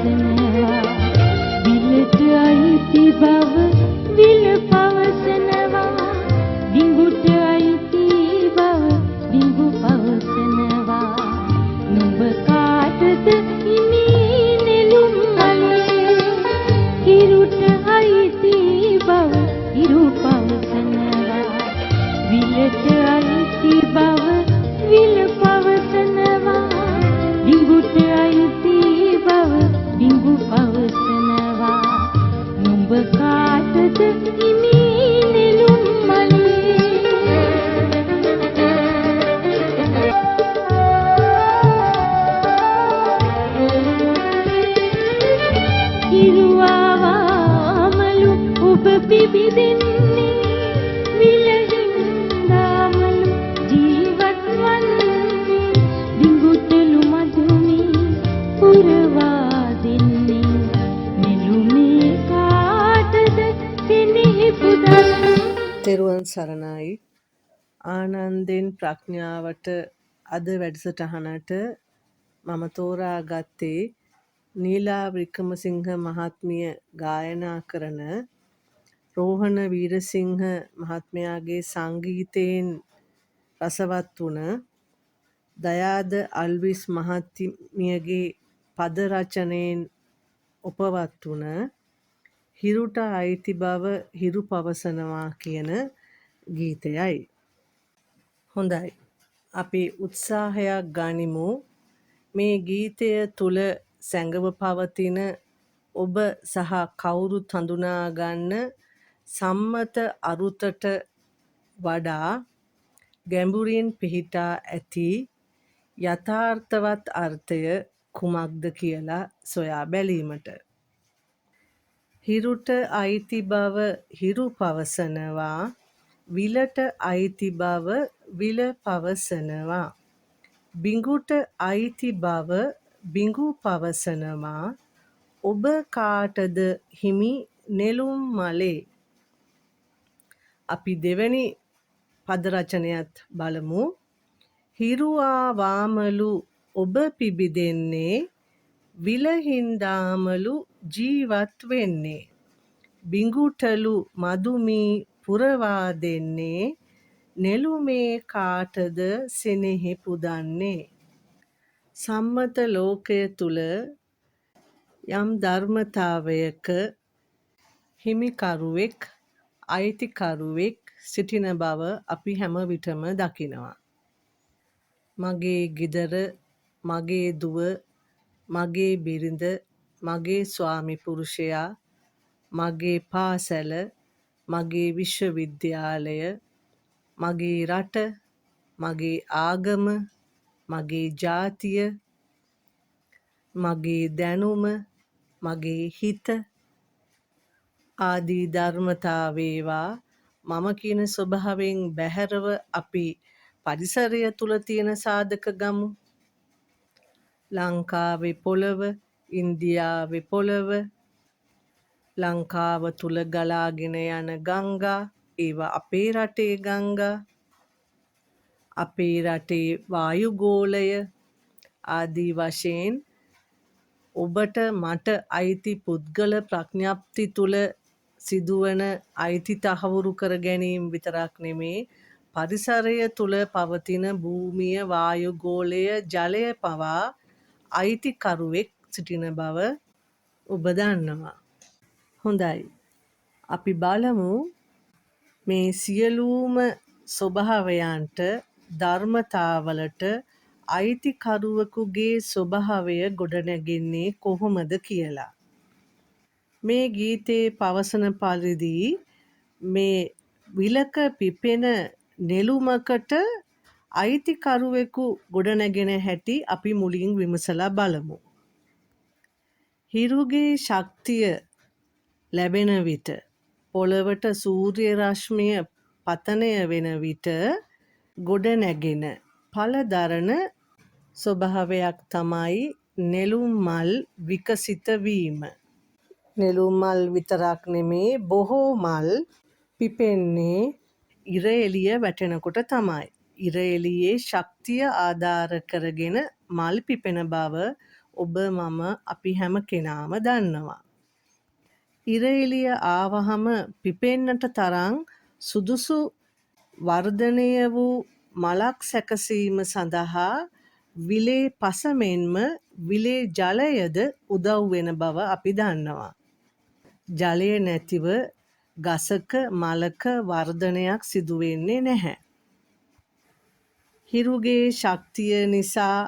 පවසනවා විලට අයිති බව විල පවසනවා බිඟුට අයිති බව බිඟු පවසනවා නුඹ කාටද හිමි නෙළුම් මලේ හිරුට අයිති බව හිරු පවසනවා විලට අයිති බව විල පවසනවා බිඟුට අයිති බව බිඟු පවසනවා නුඹ කාටද හිමි නෙළුම් මලේ හිරුවාවාමලු ඔබ පිබිදෙන්නේ විලහින්දාමලු ජීවත් වන්නේ බිඟුටලු මధుමි පුරවා දෙන්නේ නෙළුමේ කාටද සෙනෙහ පුදන්නේ තෙරුවන් සරණයි. ආනන්දෙන් ප්‍රඥාවට අද වැඩසටහනට මම තෝරාගත්තේ නීලා වික්‍රමසිංහ මහත්මිය ගායනා කරන රෝහණ වීරසිංහ මහත්මයාගේ සංගීතයෙන් රසවත් වුණ දයාද අල්විස් මහත්මියගේ පද රචනයෙන් උපවත් වුණ හිරුට අයිති බව හිරු පවසනවා කියන ගීතයයි. හොඳයි. අපි උත්සාහයක් ගනිමු මේ ගීතය තුල සැඟව පවතින ඔබ සහ කවුරුත් හඳුනා ගන්න සම්මත අරුතට වඩා ගැඹුරින් පිහිටා ඇති යථාර්ථවත් අර්ථය කුමක්ද කියලා සොයා බැලීමට. හිරුට අයිති බව හිරු පවසනවා විලට අයිති බව විල පවසනවා බිඟුට අයිති බව බිඟු පවසනවා ඔබ කාටද හිමි නෙළුම් මලේ. අපි දෙවැනි පද රචනයත් බලමු. හිරුවා වාමලු ඔබ පිබිදෙන්නේ විලහින්දාමලු ජීවත් වෙන්නේ බිඟුටලු මధుමී පුරවා දෙන්නේ නෙළුමේ කාටද සෙනෙහ පුදන්නේ. සම්මත ලෝකය තුල යම් ධර්මතාවයක හිමිකරුවෙක් අයිතිකරුවෙක් සිටින බව අපි හැම විටම දකිනවා. මගේ ගෙදර මගේ දුව මගේ බිරිඳ මගේ ස්වාමි පුරුෂයා මගේ පාසැල මගේ විශ්වවිද්‍යාලය මගේ රට මගේ ආගම මගේ ජාතිය මගේ දැනුම මගේ හිත ආදී ධර්මතාවේවා මම කියන ස්වභාවයෙන් බැහැරව අපි පරිසරය තුල තියෙන සාධක ගමු. ලංකාවේ පොළව ඉන්දියාවේ පොළව ලංකාව තුල ගලාගෙන යන ගංගා ඒවා අපේ රටේ ගංගා අපේ රටේ වායුගෝලය ආදී වශයෙන් ඔබට මට අයිති පුද්ගල ප්‍රඥප්ති තුල සිදුවන අයිති තහවුරු කර ගැනීම විතරක් නෙමේ පරිසරය තුල පවතින භූමිය වායුගෝලය ජලය පවා අයිතිකරුවෙක් සිටින බව ඔබ දන්නවා. හොඳයි. අපි බලමු මේ සියලුම ස්වභාවයන්ට ධර්මතාවලට අයිතිකරුවෙකුගේ ස්වභාවය ගොඩනැගෙන්නේ කොහොමද කියලා. මේ ගීතේ පවසන පරිදි මේ විලක පිපෙන නෙළුමකට අයිතිකරුවෙකු ගොඩනැගෙන හැටි අපි මුලින් විමසලා බලමු. හිරුගේ ශක්තිය ලැබෙන විට පොළවට සූර්ය රශ්මිය පතනය වෙන විට ගොඩනැගෙන ඵලදරන ස්වභාවයක් තමයි නෙළුම් මල් විකසිත වීම. නෙළුම් මල් විතරක් නෙමේ බොහෝ මල් පිපෙන්නේ ඉර එළිය වැටෙනකොට තමයි. ඉර එළියේ ශක්තිය ආධාර කරගෙන මල් පිපෙන බව ඔබ මම අපි හැම කෙනාම දන්නවා. ඉර එළිය ආවහම පිපෙන්නට තරම් සුදුසු වර්ධනය වූ මලක් සැකසීම සඳහා විලේ පස මෙන්ම විලේ ජලයද උදව් වෙන බව අපි දන්නවා. ජලය නැතිව ගසක මලක වර්ධනයක් සිදු වෙන්නේ නැහැ. හිරුගේ ශක්තිය නිසා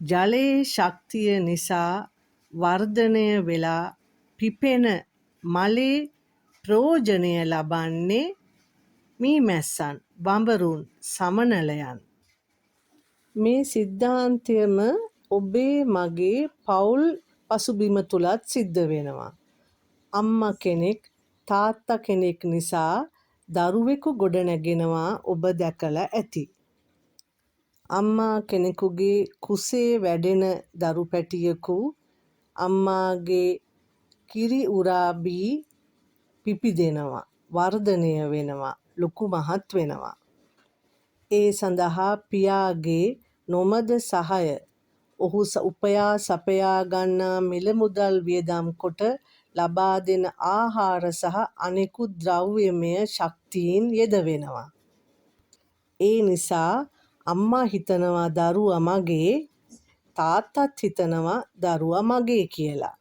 ජලයේ ශක්තිය නිසා වර්ධනය වෙලා පිපෙන මලේ ප්‍රයෝජනය ලබන්නේ මීමැස්සන්, බඹරුන්, සමනළයන්. මේ සිද්ධාන්තයම ඔබේ මගේ පවුල් පසුබිම තුලත් සිද්ධ වෙනවා. අම්මා කෙනෙක් තාත්තා කෙනෙක් නිසා දරුවෙකු ගොඩනැගෙනවා ඔබ දැකලා ඇති. අම්මා කෙනෙකුගේ කුසේ වැඩෙන දරු පැටියකු අම්මාගේ කිරි උරා බී පිපිදෙනවා, වර්ධනය වෙනවා, ලොකු මහත් වෙනවා. ඒ සඳහා පියාගේ නොමද සහය ඔහු උපයා සපයා ගන්නා මිල මුදල් වියදම් කොට ලබා දෙන ආහාර සහ අනෙකුත් ද්‍රව්‍යමය ශක්තීන් යෙදවෙනවා. ඒ නිසා අම්මා හිතනවා දරුවා මගේ, තාත්තත් හිතනවා දරුවා මගේ කියලා.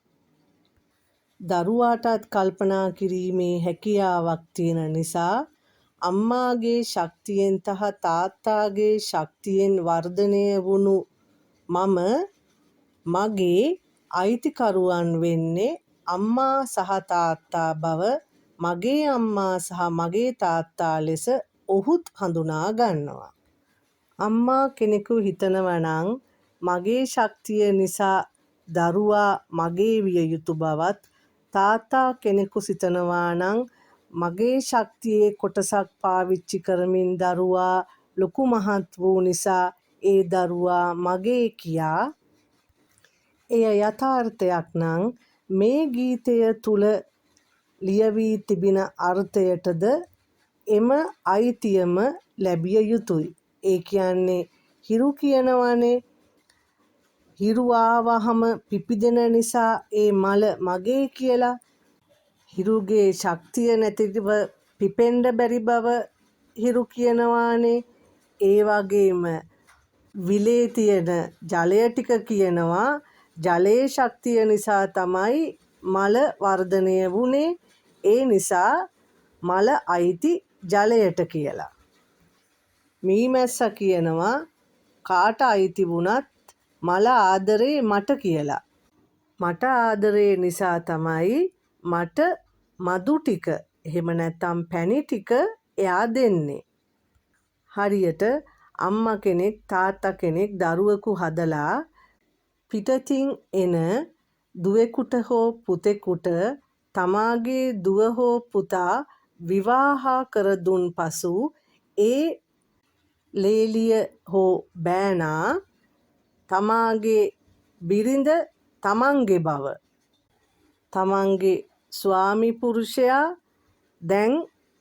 දරුවාටත් කල්පනා කිරීමේ හැකියාවක් තියෙන නිසා අම්මාගේ ශක්තියෙන් තහ තාත්තාගේ ශක්තියෙන් වර්ධනය වුණු මම මගේ අයිතිකරුවන් වෙන්නේ අම්මා සහ තාත්තා බව මගේ අම්මා සහ මගේ තාත්තා ලෙස ඔහුත් හඳුනා ගන්නවා. අම්මා කෙනෙකු හිතනවා නම් මගේ ශක්තිය නිසා දරුවා මගේ විය යුතු බවත්, තාත්තා කෙනෙකු සිතනවා නම් මගේ ශක්තියේ කොටසක් පාවිච්චි කරමින් දරුවා ලොකු මහත් වූ නිසා ඒ දරුවා මගේ කියා. එය යථාර්ථයක් නම් මේ ගීතය තුල ලියවී තිබෙන අර්ථයටද එම අයිතියම ලැබිය යුතුයි. ඒ කියන්නේ හිරු කියනවනේ, හිරු ආවහම පිපිදෙන නිසා ඒ මල මගේ කියලා. හිරුගේ ශක්තිය නැතිව පිපෙන්න බැරි බව හිරු කියනවානේ. ඒ වගේම විලේ තියෙන ජලය ටික කියනවා ජලයේ ශක්තිය නිසා තමයි මල වර්ධනය වුණේ. ඒ නිසා මල අයිති ජලයට කියලා. මීමැස්ස කියනවා කාට අයිති වුණත් මල ආදරේ මට කියලා. මට ආදරේ නිසා තමයි මට මදු ටික එහෙම නැත්නම් පැණි ටික එයා දෙන්නේ. හරියට අම්මා කෙනෙක් තාත්තා කෙනෙක් දරුවෙකු හදලා පිටතින් එන දුවෙකුට හෝ පුතෙකුට තමාගේ දුව හෝ පුතා විවාහ කර දුන් පසු ඒ ලේලිය හෝ බෑනා තමාගේ බිරිඳ තමන්ගේ බව, තමන්ගේ ස්වාමි පුරුෂයා දැන්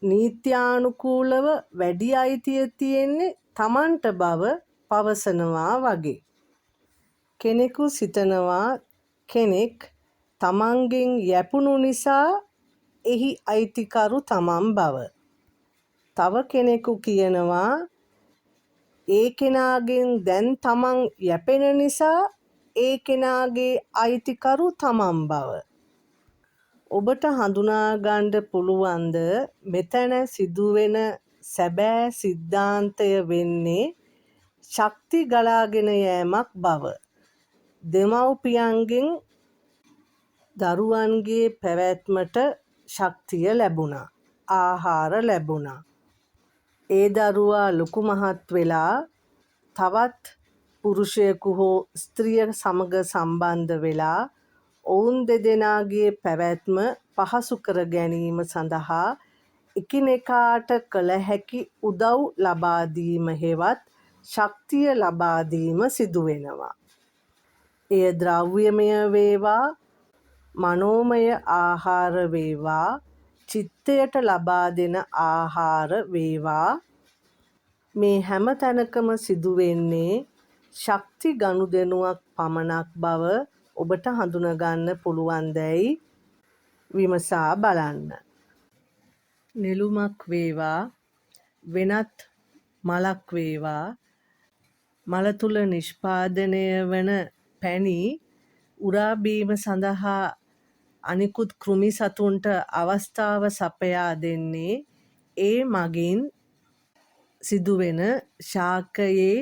නීත්‍යානුකූලව වැඩි අයිතිය තියෙන්නේ තමන්ට බව පවසනවා වගේ. කෙනෙකු සිතනවා කෙනෙක් තමන්ගෙන් යැපුණු නිසා එහි අයිතිකරු තමන් බව. තව කෙනෙකු කියනවා ඒ කෙනාගෙන් දැන් තමන් යැපෙන නිසා ඒ කෙනාගේ අයිතිකරු තමන් බව. ඔබට හඳුනා ගන්න පුළුවන්ද මෙතන සිදුවෙන සැබෑ සිද්ධාන්තය වෙන්නේ ශක්ති ගලාගෙන යෑමක් බව. දෙමව්පියන්ගෙන් දරුවන්ගේ පැවැත්මට ශක්තිය ලැබුණා, ආහාර ලැබුණා. ඒ දරුවා ලොකු මහත් වෙලා තවත් පුරුෂයෙකු හෝ ස්ත්‍රිය සමග සම්බන්ධ වෙලා ඔවුන් දෙදෙනාගේ පැවැත්ම පහසු කර ගැනීම සඳහා එකිනෙකාට කළ හැකි උදව් ලබා දීම හෙවත් ශක්තිය ලබා දීම සිදු වෙනවා. එය ද්‍රව්‍යමය වේවා, මනෝමය ආහාර වේවා, චිත්තයට ලබා දෙන ආහාර වේවා, මේ හැම තැනකම සිදු වෙන්නේ ශක්ති ගනුදෙනුවක් පමණක් බව ඔබට හඳුනගන්න පුළුවන්දැයි විමසා බලන්න. නෙළුමක් වේවා වෙනත් මලක් වේවා මල තුළ නිෂ්පාදනය වන පැණි උරාබීම සඳහා අනිකුත් කෘමි සතුන්ට අවස්ථාව සපයා දෙන්නේ ඒ මගින් සිදුවෙන ශාකයේ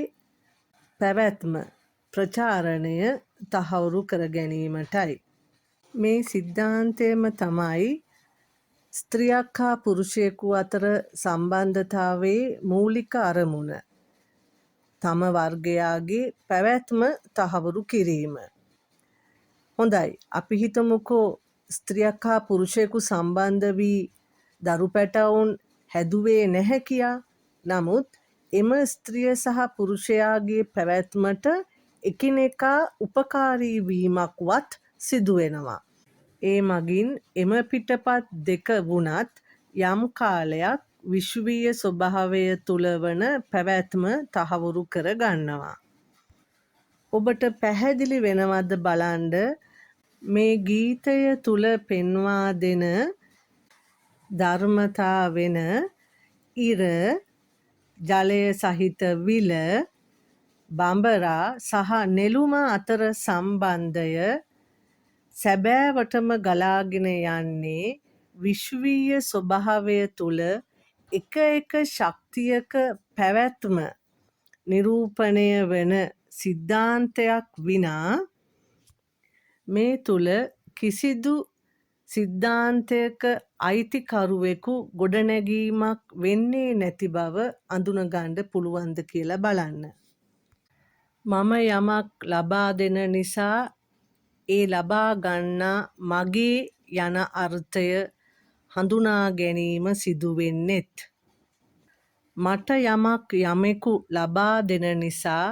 පැවැත්ම ප්‍රචාරණය තහවුරු කර ගැනීමටයි. මේ සිද්ධාන්තයම තමයි ස්ත්‍රියක් හා පුරුෂයෙකු අතර සම්බන්ධතාවයේ මූලික අරමුණ. තම වර්ගයාගේ පැවැත්ම තහවුරු කිරීම. හොඳයි, අපි හිතමුකෝ ස්ත්‍රියක් හා පුරුෂයෙකු සම්බන්ධ වී දරු පැටවුන් හැදුවේ නැහැ කියා. නමුත් එම ස්ත්‍රිය සහ පුරුෂයාගේ පැවැත්මට එකිනෙකා උපකාරී වීමක්වත් සිදුවෙනවා. ඒ මගින් එම පිටපත් දෙක වුණත් යම් කාලයක් විශ්වීය ස්වභාවය තුළ වන පැවැත්ම තහවුරු කර ගන්නවා. ඔබට පැහැදිලි වෙනවද බලන්ඩ මේ ගීතය තුළ පෙන්වා දෙන ධර්මතා වෙන ඉර, ජලය සහිත විල, බඹරා සහ නෙළුම අතර සම්බන්ධය සැබෑවටම ගලාගෙන යන්නේ විශ්වීය ස්වභාවය තුළ එක එක ශක්තියක පැවැත්ම නිරූපණය වන සිද්ධාන්තයක් විනා මේ තුළ කිසිදු සිද්ධාන්තයක අයිතිකරුවෙකු ගොඩනැගීමක් වෙන්නේ නැති බව අඳුනගන්න පුළුවන්ද කියලා බලන්න. මම යමක් ලබා දෙන නිසා ඒ ලබා ගන්නා මගේ යන අර්ථය හඳුනා ගැනීම සිදුවෙන්නෙත්. මට යමක් යමෙකු ලබා දෙන නිසා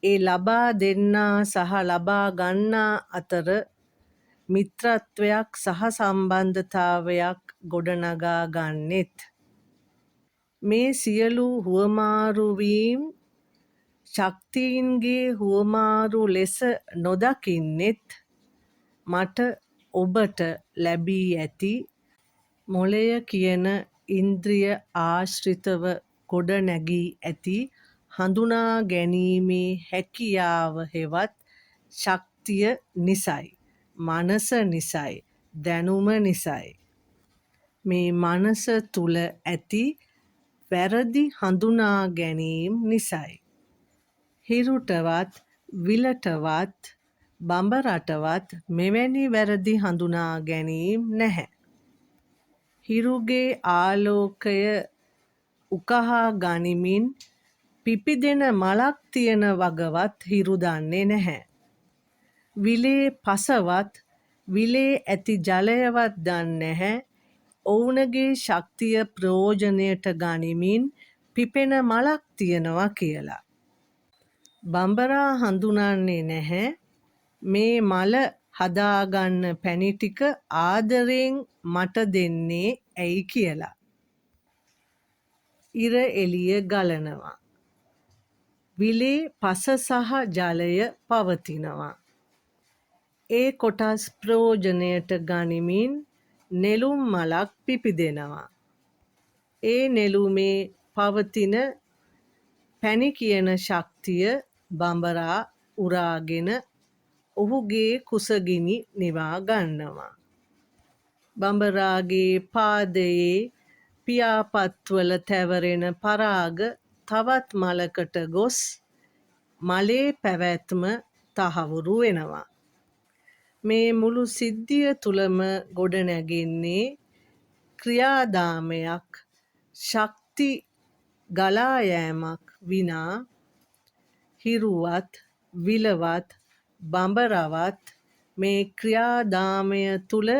ඒ ලබා දෙන්නා සහ ලබා ගන්නා අතර මිත්‍රත්වයක් සහ සම්බන්ධතාවයක් ගොඩනගා ගන්නෙත්. මේ සියලු හුවමාරුවීම් ශක්තීන්ගේ හුවමාරු ලෙස නොදකින්නෙත් මට ඔබට ලැබී ඇති මොළය කියන ඉන්ද්‍රිය ආශ්‍රිතව ගොඩනැගී ඇති හඳුනා ගැනීමේ හැකියාව හෙවත් ශක්තිය නිසයි. මනස නිසයි. දැනුම නිසයි. මේ මනස තුළ ඇති වැරදි හඳුනා ගැනීම් නිසයි. හිරුටවත් විලටවත් බඹරටවත් මෙවැනි වැරදි හඳුනා ගැනීම් නැහැ. හිරුගේ ආලෝකය උකහා ගනිමින් පිපිදෙන මලක් තියෙන වගවත් හිරු දන්නේ නැහැ. විලේ පසවත් විලේ ඇති ජලයවත් දන්නේ නැහැ ඔවුනගේ ශක්තිය ප්‍රයෝජනයට ගනිමින් පිපෙන මලක් තියෙනවා කියලා. බඹරා හඳුනන්නේ නැහැ මේ මල හදාගන්න පැණි ටික ආදරෙන් මට දෙන්නේ ඇයි කියලා. ඉර එළිය ගලනවා. විලේ පස සහ ජලය පවතිනවා. ඒ කොටස් ප්‍රයෝජනයට ගනිමින් නෙළුම් මලක් පිපිදෙනවා. ඒ නෙළුමේ පවතින පැණි කියන ශක්තිය බඹරා උරාගෙන ඔහුගේ කුසගිනි නිවා ගන්නවා. බඹරාගේ පාදයේ පියාපත්වල තැවරෙන පරාග තවත් මලකට ගොස් මලේ පැවැත්ම තහවුරු වෙනවා. මේ මුළු සිද්ධිය තුළම ගොඩනැගෙන්නේ ක්‍රියාදාමයක් ශක්ති ගලායෑමක් විනා හිරුවත් විලවත් බඹරවත් මේ ක්‍රියාදාමය තුළ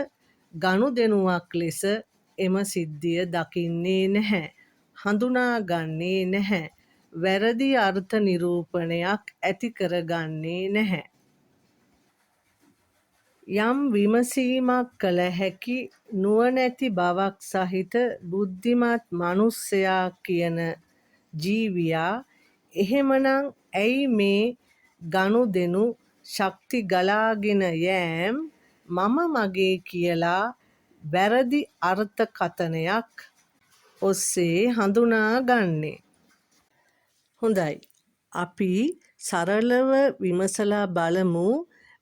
ගනුදෙනුවක් ලෙස එම සිද්ධිය දකින්නේ නැහැ. හඳුනා ගන්නේ නැහැ. වැරදි අර්ථ නිරූපණයක් ඇති කරගන්නේ නැහැ. යම් විමසීමක් කළ හැකි නුවණැති බවක් සහිත බුද්ධිමත් මනුස්සයා කියන ජීවියා එහෙමනම් ඇයි මේ ගනුදෙනු ශක්ති ගලාගෙන යෑම් මම මගේ කියලා වැරදි අර්ථකථනයක් ඔස්සේ හඳුනා ගන්නේ? හොඳයි. අපි සරලව විමසලා බලමු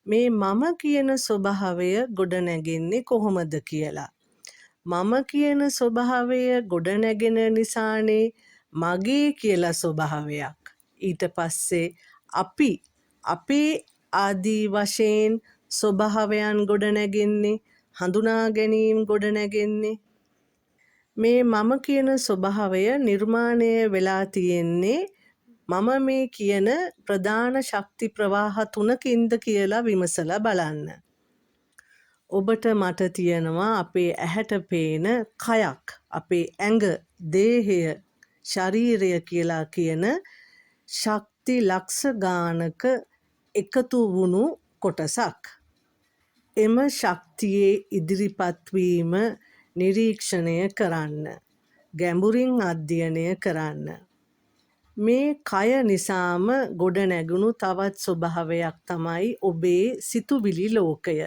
මේ මම කියන ස්වභාවය ගොඩනැගෙන්නේ කොහොමද කියලා. මම කියන ස්වභාවය ගොඩනැගෙන නිසානේ මගේ කියලා ස්වභාවයක්. ඊට පස්සේ අපි අපේ ආදී වශයෙන් ස්වභාවයන් ගොඩනැගෙන්නේ, හඳුනා ගැනීම් ගොඩනැගෙන්නේ. මේ මම කියන ස්වභාවය නිර්මාණය වෙලා තියෙන්නේ මම මේ කියන ප්‍රධාන ශක්ති ප්‍රවාහ තුනකින්ද කියලා විමසලා බලන්න. ඔබට මට තියෙනවා අපේ ඇහැට පේන කයක්, අපේ ඇඟ, දේහය, ශරීරය කියලා කියන ශක්ති ලක්ෂ ගානක එකතු වුණු කොටසක්. එම ශක්තියේ ඉදිරිපත් වීම නිරීක්ෂණය කරන්න, ගැඹුරින් අධ්‍යයනය කරන්න. මේ කය නිසාම ගොඩනැගුණු තවත් ස්වභාවයක් තමයි ඔබේ සිතුවිලි ලෝකය.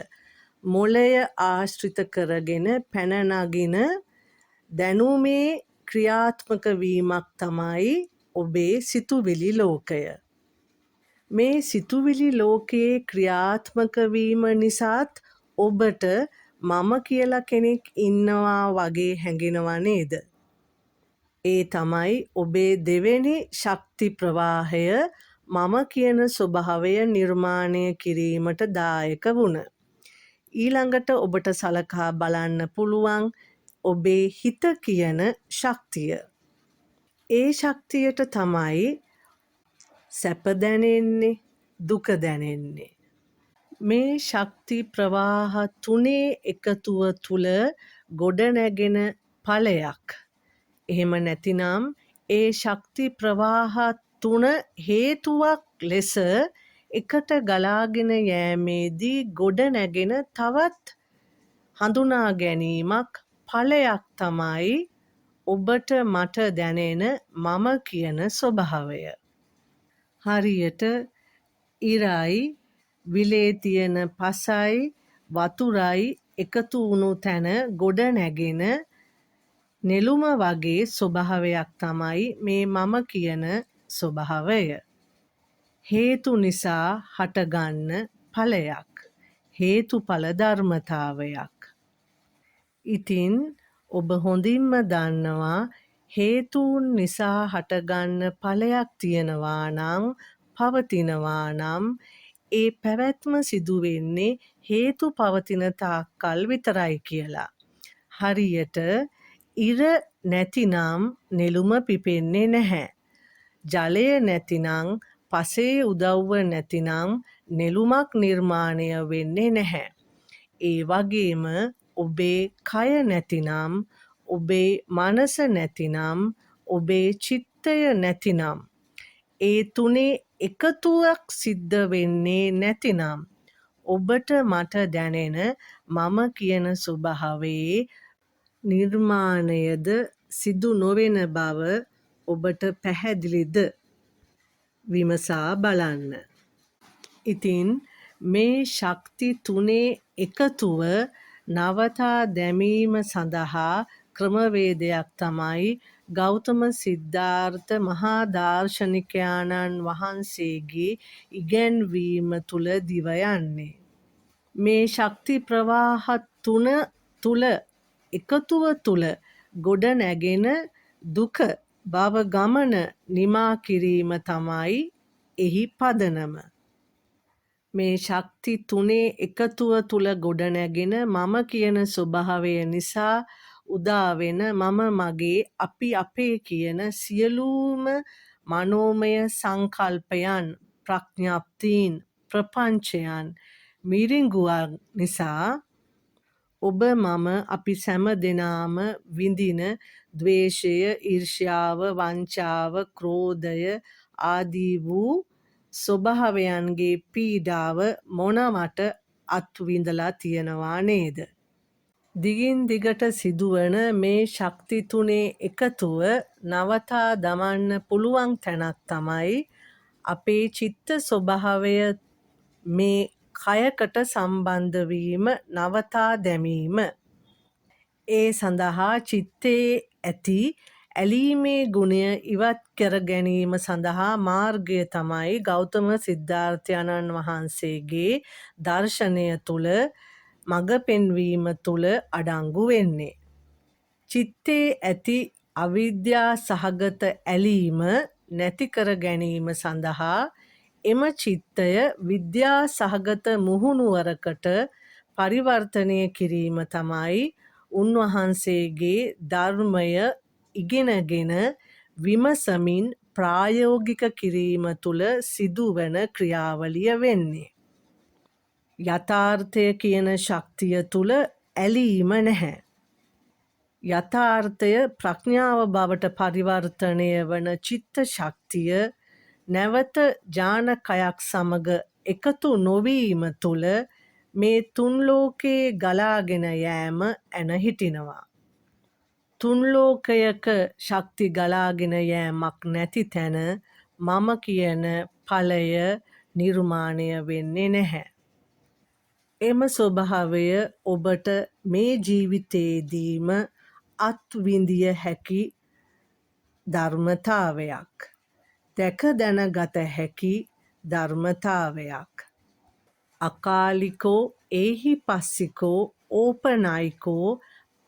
මොළය ආශ්‍රිත කරගෙන පැන නගින දැනුමේ ක්‍රියාත්මක වීමක් තමයි ඔබේ සිතුවිලි ලෝකය. මේ සිතුවිලි ලෝකයේ ක්‍රියාත්මක වීම නිසාත් ඔබට මම කියලා කෙනෙක් ඉන්නවා වගේ හැඟෙනවා නේද? ඒ තමයි ඔබේ දෙවෙනි ශක්ති ප්‍රවාහය මම කියන ස්වභාවය නිර්මාණය කිරීමට දායක වුණ. ඊළඟට ඔබට සලකා බලන්න පුළුවන් ඔබේ හිත කියන ශක්තිය. ඒ ශක්තියට තමයි සැප දැනෙන්නේ, දුක දැනෙන්නේ. මේ ශක්ති ප්‍රවාහ තුනේ එකතුව තුල ගොඩනැගෙන ඵලයක්. එහෙම නැතිනම් ඒ ශක්ති ප්‍රවාහ තුන හේතුවක් ලෙස එකට ගලාගෙන යෑමේදී ගොඩනැගෙන තවත් හඳුනා ගැනීමක්, ඵලයක් තමයි ඔබට මට දැනෙන මම කියන ස්වභාවය. හරියට ඉරයි විලේ තියෙන පසයි වතුරයි එකතු වුණු තැන ගොඩනැගෙන නෙළුම වගේ ස්වභාවයක් තමයි මේ මම කියන ස්වභාවය. හේතු නිසා හටගන්න ඵලයක්. හේතුඵල ධර්මතාවයක්. ඉතින් ඔබ හොඳින්ම දන්නවා හේතුන් නිසා හටගන්න ඵලයක් තියෙනවා නම්, පවතිනවා නම් ඒ පැවැත්ම සිදු වෙන්නේ හේතු පවතින තාක්කල් විතරයි කියලා. හරියට ඉර නැතිනම් නෙළුම පිපෙන්නේ නැහැ. ජලය නැතිනම්, පසේ උදව්ව නැතිනම් නෙළුමක් නිර්මාණය වෙන්නේ නැහැ. ඒ වගේම ඔබේ කය නැතිනම්, ඔබේ මනස නැතිනම්, ඔබේ චිත්තය නැතිනම්, ඒ තුනේ එකතුවක් සිද්ධ වෙන්නේ නැතිනම් ඔබට මට දැනෙන මම කියන ස්වභාවයේ නිර්මාණයද සිදු නොවන බව ඔබට පැහැදිලිද? විමසා බලන්න. ඉතින් මේ ශක්ති තුනේ එකතුව නවතා දැමීම සඳහා ක්‍රමවේදයක් තමයි ගෞතම සිද්ධාර්ථ මහා දාර්ශනිකයාණන් වහන්සේගේ ඉගැන්වීම තුල දිව යන්නේ. මේ ශක්ති ප්‍රවාහ තුන තුල එකතුව තුල ගොඩ නැගෙන දුක භව ගමන නිමා කිරීම තමයි එහි පදනම. මේ ශක්ති තුනේ එකතුව තුල ගොඩනැගෙන මම කියන ස්වභාවය නිසා උදාවෙන මම මගේ අපි අපේ කියන සියලුම මනෝමය සංකල්පයන්, ප්‍රඥප්තීන්, ප්‍රපංචයන්, මිරිඟුවන් නිසා ඔබ මම අපි සැම දෙනාම විඳින ද්වේෂය, ඊර්ෂ්‍යාව, වංචාව, ක්‍රෝධය ආදී වූ ස්වභාවයන්ගේ පීඩාව මොනවට අත්විඳලා තියෙනවා නේද? දිගින් දිගට සිදුවන මේ ශක්ති තුනේ එකතුව නවතා දමන්න පුළුවන් තැනක් තමයි අපේ චිත්ත ස්වභාවය මේ කයකට සම්බන්ධවීම නවතා දැමීම. ඒ සඳහා චිත්තයේ ඇති ඇලීමේ ගුණය ඉවත් කර ගැනීම සඳහා මාර්ගය තමයි ගෞතම සිද්ධාර්ථයන්න් වහන්සේගේ දර්ශනය තුළ මඟ පෙන්වීම තුළ අඩංගු වෙන්නේ. චිත්තේ ඇති අවිද්‍යා සහගත ඇලීම නැති කර ගැනීම සඳහා එම චිත්තය විද්‍යා සහගත මුහුණුවරකට පරිවර්තනය කිරීම තමයි උන්වහන්සේගේ ධර්මය ඉගෙනගෙන විමසමින් ප්‍රායෝගික කිරීම තුළ සිදුවන ක්‍රියාවලිය වෙන්නේ. යථාර්ථය කියන ශක්තිය තුළ ඇලීම නැහැ. යථාර්ථය ප්‍රඥාව බවට පරිවර්තනය වන චිත්ත ශක්තිය නැවත ඥානකයක් සමග එකතු නොවීම තුළ මේ තුන් ලෝකයේ ගලාගෙන යෑම ඇන හිටිනවා. තුන් ලෝකයක ශක්ති ගලාගෙන යෑමක් නැති තැන මම කියන ඵලය නිර්මාණය වෙන්නේ නැහැ. එම ස්වභාවය ඔබට මේ ජීවිතයේදීම අත්විඳිය හැකි ධර්මතාවයක්. දැක දැනගත හැකි ධර්මතාවයක්. අකාලිකෝ ඒහි පස්සිකෝ ඕපනයිකෝ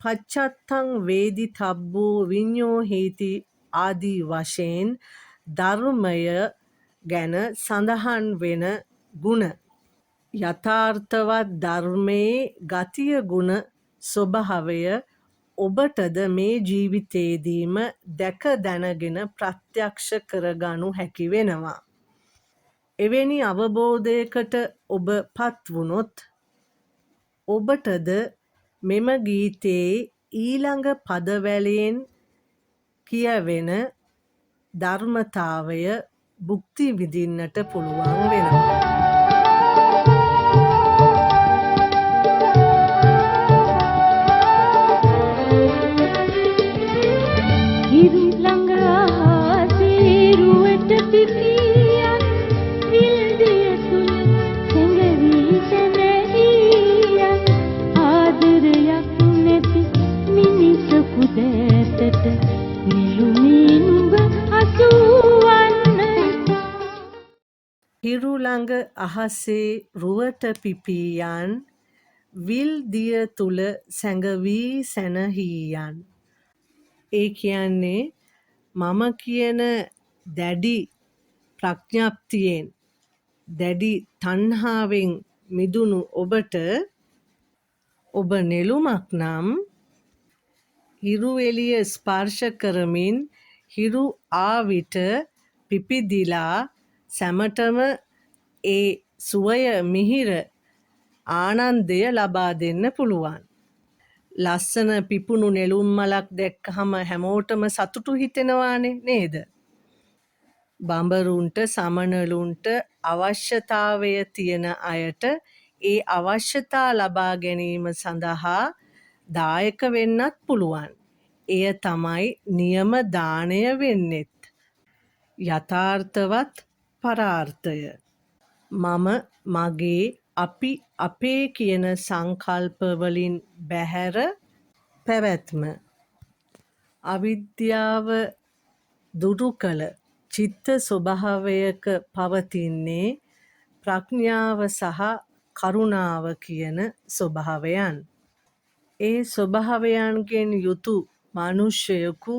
පච්චත්තං වේදි තබ්බෝ විඤ්ඤෝ හේති ආදී වශයෙන් ධර්මය ගැන සඳහන් වෙන ගුණ. යථාර්ථවත් ධර්මයේ ගතිය ගුණ ස්වභාවය ඔබටද මේ ජීවිතයේදීම දැක දැනගෙන ප්‍රත්‍යක්ෂ කරගනු හැකි වෙනවා. එවැනි අවබෝධයකට ඔබ පත්වුණොත් ඔබටද මෙම ගීතයේ ඊළඟ පදවැලෙන් කියවෙන ධර්මතාවය භුක්ති විඳින්නට පුළුවන් වෙනවා. හිරු ළඟ ආසේ රුවට පිපියන් විල්දිය තුල සැඟවි සැනහියන් ආදරයක් නැති මිනිසකු දැතට නිලුමේ නුඹ හසුවන්නට. හිරු ළඟ අහසේ රුවට පිපියන් විල් දිය තුල සැඟවී සැනහියන්. ඒ කියන්නේ මම කියන දැඩි ප්‍රඥප්තියෙන් දැඩි තණ්හාවෙන් මිදුණු ඔබට ඔබ නෙළුමක් නම් හිරු එළිය ස්පර්ශ කරමින් හිරු ආවිට පිපිදිලා සැමටම ඒ සුවය මිහිර ආනන්දය ලබා දෙන්න පුළුවන්. ලස්සන පිපුණු නෙළුම් මලක් දැක්කහම හැමෝටම සතුටු හිතෙනවානේ නේද? බඹරුන්ට සමනලුන්ට අවශ්‍යතාවය තියෙන අයට ඒ අවශ්‍යතා ලබා ගැනීම සඳහා දායක වෙන්නත් පුළුවන්. එය තමයි නියම දානය වෙන්නෙත්. යථාර්ථවත් පරාර්ථය. මම මගේ අපි අපේ කියන සංකල්පවලින් බැහැර පැවැත්ම. අවිද්‍යාව දුරු කළ චිත්ත ස්වභාවයක පවතින්නේ ප්‍රඥාව සහ කරුණාව කියන ස්වභාවයන්. ඒ ස්වභාවයන්ගෙන් යුතු මනුෂ්‍යයකු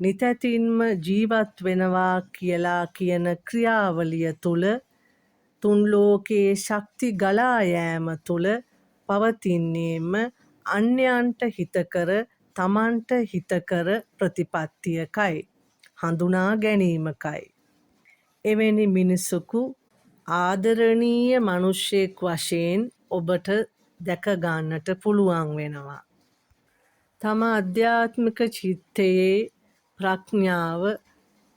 නිතැතින්ම ජීවත් වෙනවා කියලා කියන ක්‍රියාවලිය තුළ තුන් ලෝකයේ ශක්ති ගලා යෑම තුළ පවතින්නේම අන්‍යයන්ට හිතකර තමන්ට හිතකර ප්‍රතිපත්තියකයි හඳුනා ගැනීමකයි. එවැනි මිනිසකු ආදරණීය මනුෂ්‍යයෙක් වශයෙන් ඔබට දැකගන්නට පුළුවන් වෙනවා. තම අධ්‍යාත්මික චිත්තයේ ප්‍රඥාව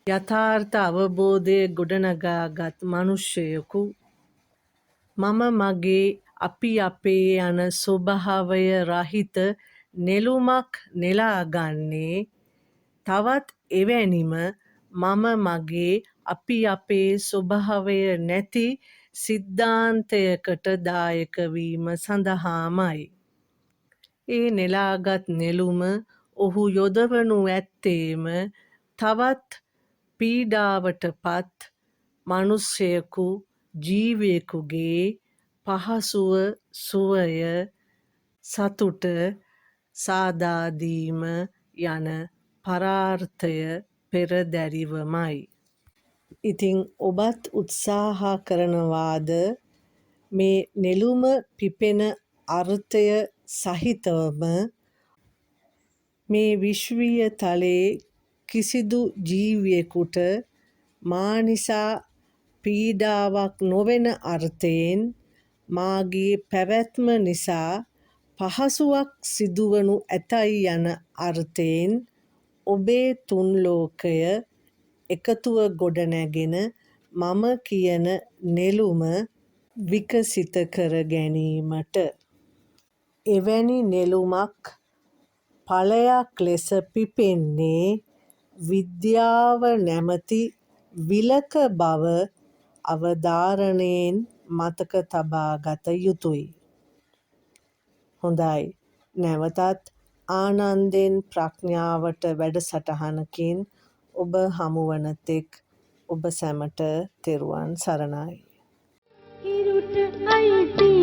යථාර්ථ අවබෝධය ගොඩනගාගත් මනුෂ්‍යයෙකු මම මගේ අපි අපේ යන ස්වභාවය රහිත නෙළුමක් නෙලාගන්නේ තවත් එවැනිම මම මගේ අපි අපේ ස්වභාවය නැති සිද්ධාන්තයකට දායක වීම සඳහාමයි. ඒ නෙලාගත් නෙළුම ඔහු යොදවනු ඇත්තේම තවත් පීඩාවට පත් මනුෂ්‍යයකු ජීවියෙකුගේ පහසුව සුවය සතුට සාදාදීම යන පරාර්ථය පෙරදැරිවමයි. ඉතිං ඔබත් උත්සාහ කරනවාද මේ නෙළුම පිපෙන අර්ථය සහිතවම මේ විශ්වීය තලයේ කිසිදු ජීවියෙකුට මා නිසා පීඩාවක් නොවන අර්ථයෙන් මාගේ පැවැත්ම නිසා පහසුවක් සිදුවනු ඇතැයි යන අර්ථයෙන් ඔබේ තුන් ලෝකය එකතුව ගොඩනැගෙන මම කියන නෙළුම විකසිත කර ගැනීමට එවැනි නෙළුමක් ඵලයක් ලෙස පිපෙන්නේ විද්‍යාව නැමැති විලක බව අවධාරණයෙන් මතක තබා ගත යුතුයි. හොඳයි නැවතත් ආනන්දෙන් ප්‍රඥාවට වැඩසටහනකින් ඔබ හමුවන තෙක් ඔබ සැමට තෙරුවන් සරණයි. හිරුට අයිති